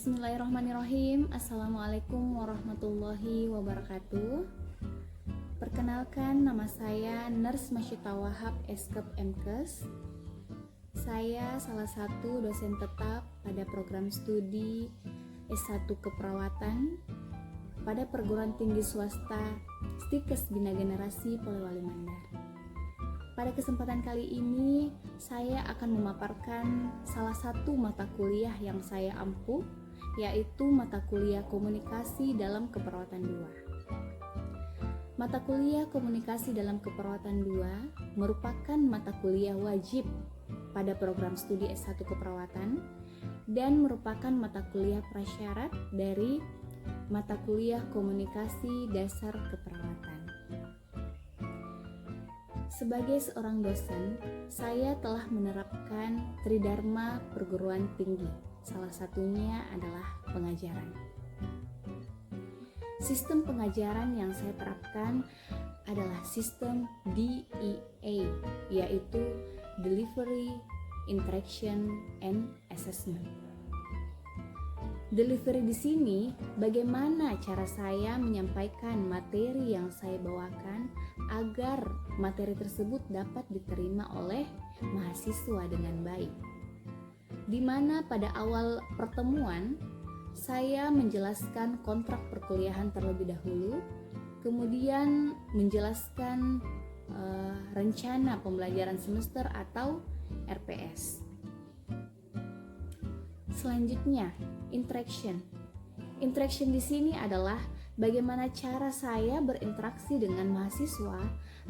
Bismillahirrahmanirrahim. Assalamualaikum warahmatullahi wabarakatuh. Perkenalkan, nama saya Nurse Masyita Wahab, Eskep MKes. Saya salah satu dosen tetap pada program studi S1 Keperawatan pada perguruan tinggi swasta Stikes Bina Generasi Polewali Mandar. Pada kesempatan kali ini, saya akan memaparkan salah satu mata kuliah yang saya ampuh, yaitu mata kuliah Komunikasi dalam Keperawatan 2. Mata kuliah Komunikasi dalam Keperawatan 2 merupakan mata kuliah wajib pada program studi S1 Keperawatan dan merupakan mata kuliah prasyarat dari mata kuliah Komunikasi Dasar Keperawatan. Sebagai seorang dosen, saya telah menerapkan tridharma perguruan tinggi. Salah satunya adalah pengajaran. Sistem pengajaran yang saya terapkan adalah sistem DEA, yaitu Delivery, Interaction, and Assessment. Delivery di sini, bagaimana cara saya menyampaikan materi yang saya bawakan agar materi tersebut dapat diterima oleh mahasiswa dengan baik. Di mana pada awal pertemuan, saya menjelaskan kontrak perkuliahan terlebih dahulu, kemudian menjelaskan rencana pembelajaran semester atau RPS. Selanjutnya, interaction. Interaction di sini adalah bagaimana cara saya berinteraksi dengan mahasiswa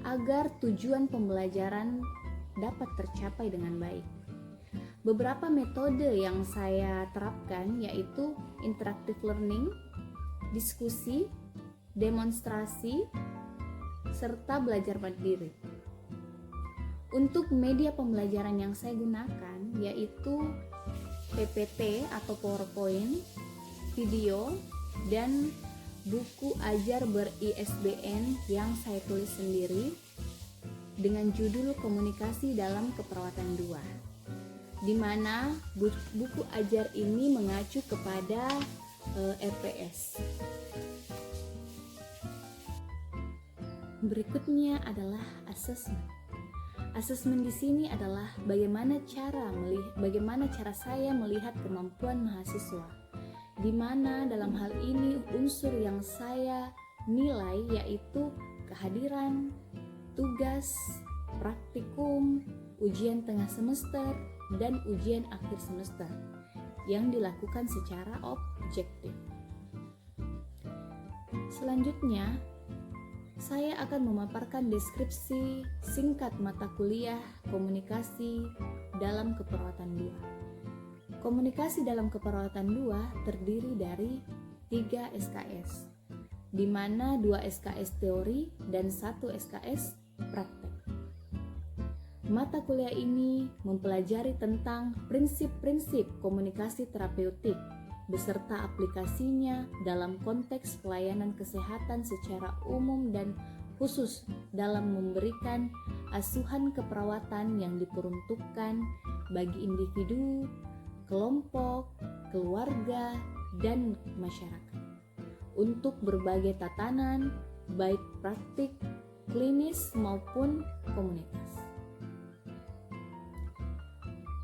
agar tujuan pembelajaran dapat tercapai dengan baik. Beberapa metode yang saya terapkan yaitu interactive learning, diskusi, demonstrasi, serta belajar mandiri. Untuk media pembelajaran yang saya gunakan yaitu PPT atau PowerPoint, video, dan buku ajar ber-ISBN yang saya tulis sendiri dengan judul Komunikasi dalam Keperawatan 2, di mana buku ajar ini mengacu kepada RPS. Berikutnya adalah assessment. Asesmen di sini adalah bagaimana cara saya melihat kemampuan mahasiswa, di mana dalam hal ini unsur yang saya nilai yaitu kehadiran, tugas, praktikum, ujian tengah semester, dan ujian akhir semester yang dilakukan secara objektif. Selanjutnya, saya akan memaparkan deskripsi singkat mata kuliah Komunikasi dalam Keperawatan 2. Komunikasi dalam Keperawatan 2 terdiri dari 3 SKS, di mana 2 SKS teori dan 1 SKS praktek. Mata kuliah ini mempelajari tentang prinsip-prinsip komunikasi terapeutik beserta aplikasinya dalam konteks pelayanan kesehatan secara umum dan khusus dalam memberikan asuhan keperawatan yang diperuntukkan bagi individu, kelompok, keluarga, dan masyarakat untuk berbagai tatanan, baik praktik, klinis maupun komunitas.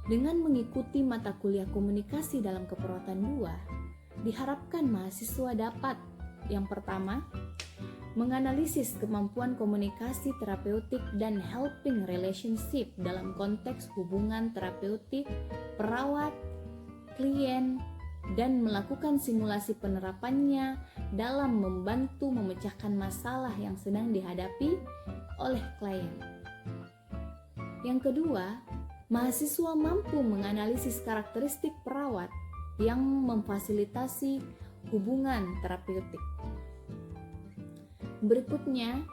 Dengan mengikuti mata kuliah Komunikasi dalam Keperawatan 2, diharapkan mahasiswa dapat yang pertama, menganalisis kemampuan komunikasi terapeutik dan helping relationship dalam konteks hubungan terapeutik, perawat, klien, dan melakukan simulasi penerapannya dalam membantu memecahkan masalah yang sedang dihadapi oleh klien. Yang kedua, mahasiswa mampu menganalisis karakteristik perawat yang memfasilitasi hubungan terapeutik. Berikutnya,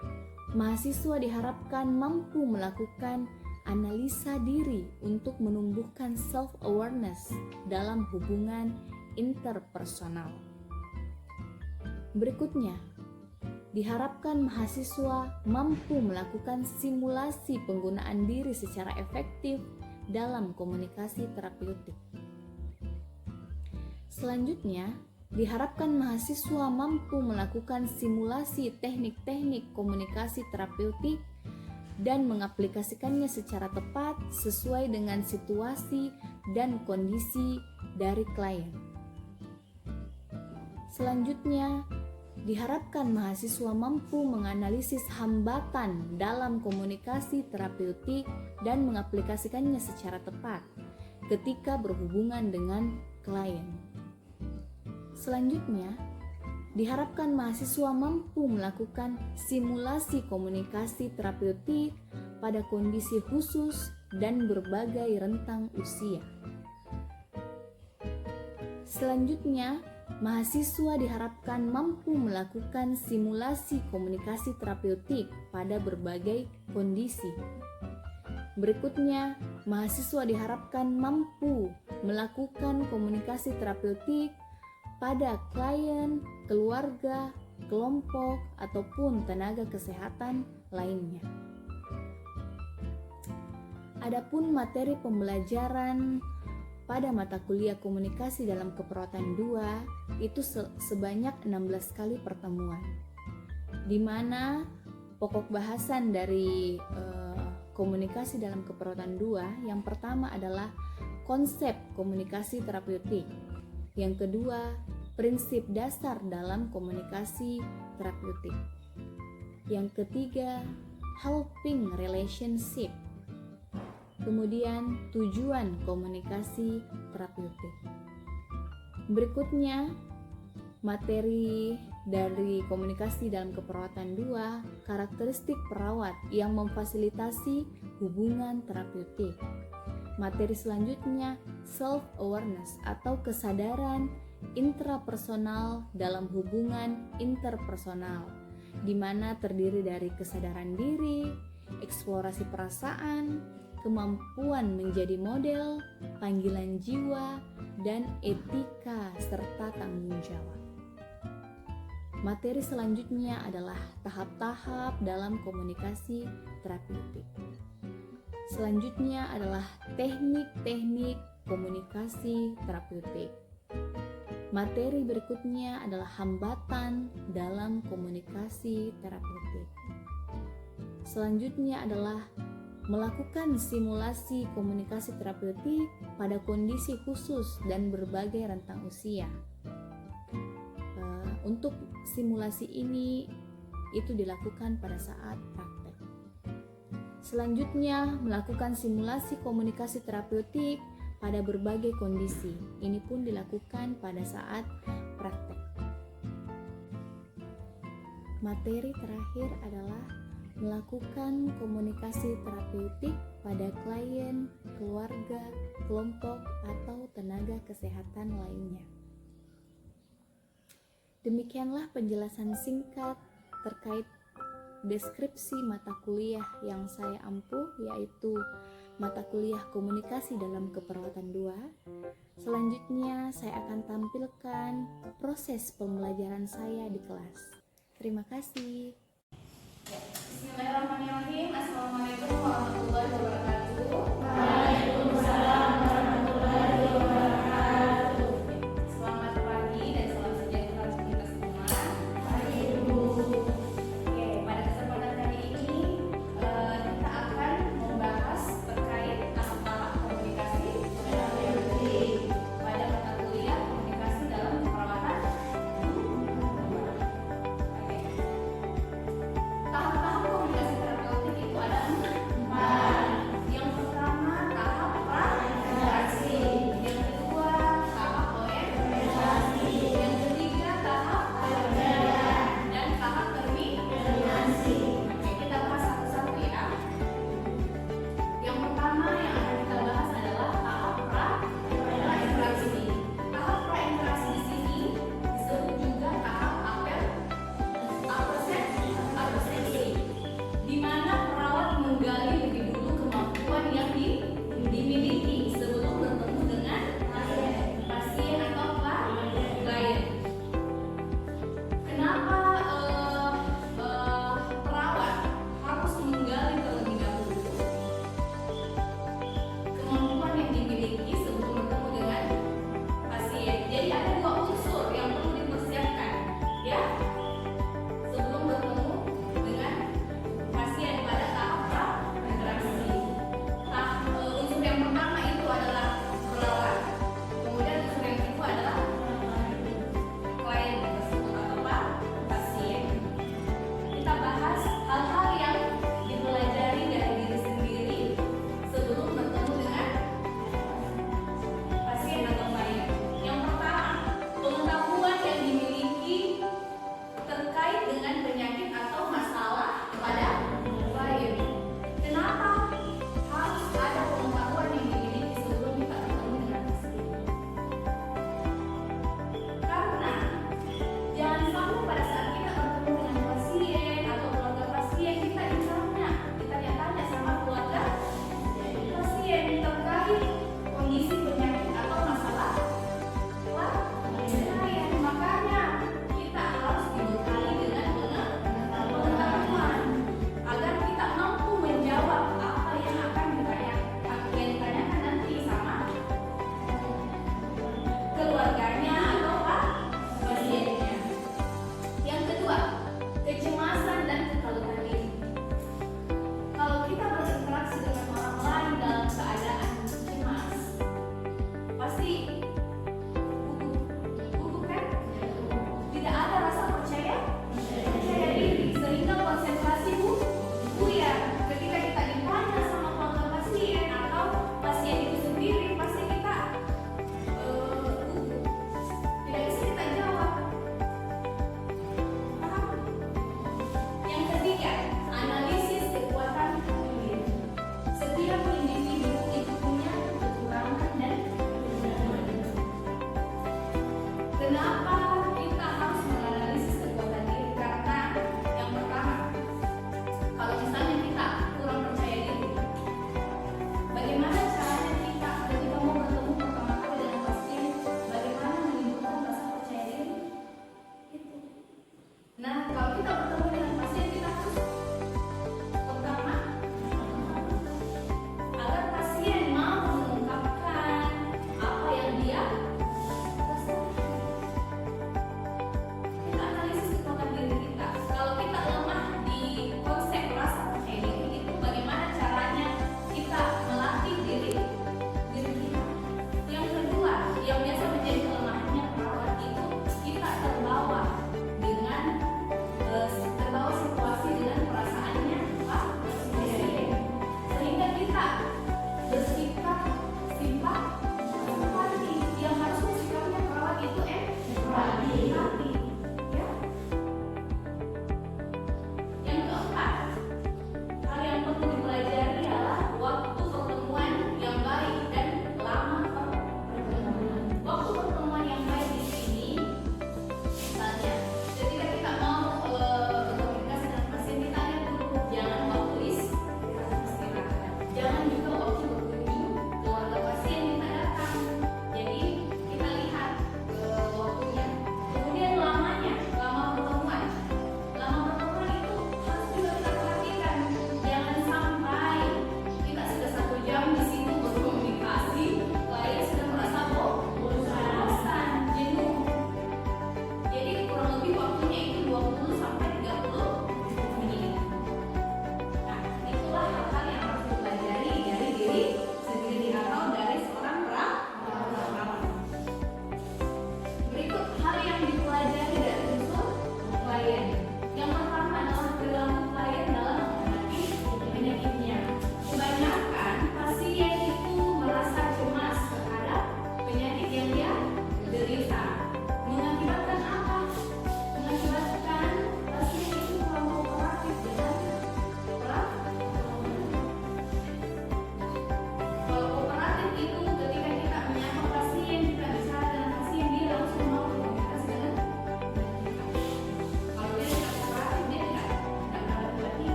mahasiswa diharapkan mampu melakukan analisa diri untuk menumbuhkan self-awareness dalam hubungan interpersonal. Berikutnya, diharapkan mahasiswa mampu melakukan simulasi penggunaan diri secara efektif dalam komunikasi terapeutik. Selanjutnya, diharapkan mahasiswa mampu melakukan simulasi teknik-teknik komunikasi terapeutik dan mengaplikasikannya secara tepat sesuai dengan situasi dan kondisi dari klien. Selanjutnya, diharapkan mahasiswa mampu menganalisis hambatan dalam komunikasi terapeutik dan mengaplikasikannya secara tepat ketika berhubungan dengan klien. Selanjutnya, diharapkan mahasiswa mampu melakukan simulasi komunikasi terapeutik pada kondisi khusus dan berbagai rentang usia. Selanjutnya, mahasiswa diharapkan mampu melakukan simulasi komunikasi terapeutik pada berbagai kondisi. Berikutnya, mahasiswa diharapkan mampu melakukan komunikasi terapeutik pada klien, keluarga, kelompok, ataupun tenaga kesehatan lainnya. Adapun materi pembelajaran pada mata kuliah komunikasi dalam keperawatan 2 itu sebanyak 16 kali pertemuan, di mana pokok bahasan dari komunikasi dalam keperawatan 2 yang pertama adalah konsep komunikasi terapeutik, yang kedua prinsip dasar dalam komunikasi terapeutik, yang ketiga helping relationship, kemudian tujuan komunikasi terapeutik. Berikutnya, materi dari komunikasi dalam keperawatan 2, karakteristik perawat yang memfasilitasi hubungan terapeutik. Materi selanjutnya, self awareness atau kesadaran intrapersonal dalam hubungan interpersonal, di mana terdiri dari kesadaran diri, eksplorasi perasaan, kemampuan menjadi model, panggilan jiwa, dan etika serta tanggung jawab. Materi selanjutnya adalah tahap-tahap dalam komunikasi terapeutik. Selanjutnya adalah teknik-teknik komunikasi terapeutik. Materi berikutnya adalah hambatan dalam komunikasi terapeutik. Selanjutnya adalah melakukan simulasi komunikasi terapeutik pada kondisi khusus dan berbagai rentang usia. Untuk simulasi ini itu dilakukan pada saat praktek. Selanjutnya, melakukan simulasi komunikasi terapeutik pada berbagai kondisi. Ini pun dilakukan pada saat praktek. Materi terakhir adalah melakukan komunikasi terapeutik pada klien, keluarga, kelompok, atau tenaga kesehatan lainnya. Demikianlah penjelasan singkat terkait deskripsi mata kuliah yang saya ampuh, yaitu mata kuliah komunikasi dalam keperawatan 2. Selanjutnya saya akan tampilkan proses pembelajaran saya di kelas. Terima kasih. Bismillahirrahmanirrahim. Assalamualaikum warahmatullahi wabarakatuh. Waalaikumsalam warahmatullahi wabarakatuh. Selamat pagi dan salam sejahtera untuk kita semua. Pagi Bu. Oke, pada kesempatan kali ini kita akan membahas terkait tahap-tahap komunikasi terapeutik pada mata kuliah komunikasi dalam keperawatan. Oke.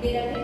Tidak